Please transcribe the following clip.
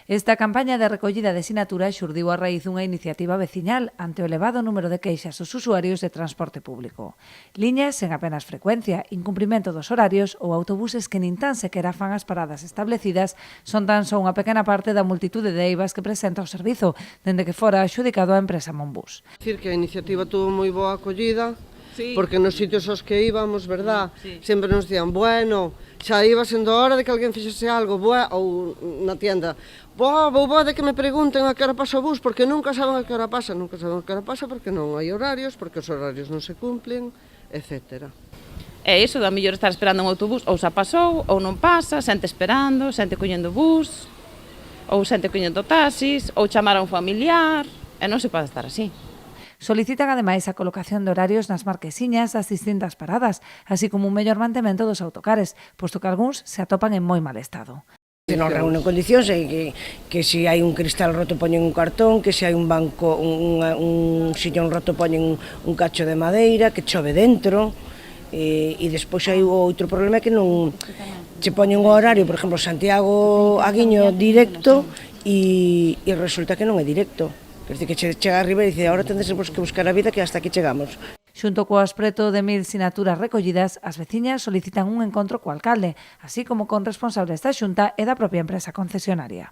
Esta campaña de recollida de sinaturas xurdiu a raíz dunha iniciativa veciñal ante o elevado número de queixas dos usuarios de transporte público. Liñas sen apenas frecuencia, incumprimento dos horarios ou autobuses que nin tan sequera fan as paradas establecidas son tan só unha pequena parte da multitude de eivas que presenta o servizo, dende que fora adxudicado á empresa Monbús. Dicir que a iniciativa tuvo moi boa acollida, Sí. porque nos sitios aos que íbamos, verdad, sempre nos dían, bueno, xa iba sendo hora de que alguén fixese algo, ou na tienda, vou de que me pregunten a que hora pasa o bus, porque nunca saben a que hora pasa, porque non hai horarios, porque os horarios non se cumplen, etc. É iso, da mellor estar esperando un autobús, ou xa pasou, ou non pasa, xente esperando, xente collendo bus, ou xente collendo taxis, ou chamar a un familiar, e non se pode estar así. Solicitan ademais a colocación de horarios nas marquesiñas das distintas paradas, así como un mellor mantemento dos autocares, posto que algúns se atopan en moi mal estado. Que non reúnen condicións e que se hai un cristal roto poñen un cartón, que se hai un banco, un sillón roto poñen un cacho de madeira, que chove dentro, e despois hai outro problema que non che poñen o horario, por exemplo, Santiago a Guiño directo e resulta que non é directo. Quer dizer, que chega arriba e dice, agora tendes que buscar a vida que hasta aquí chegamos. Xunto coas preto de 1000 sinaturas recollidas, as veciñas solicitan un encontro co alcalde, así como con responsables da Xunta e da propia empresa concesionaria.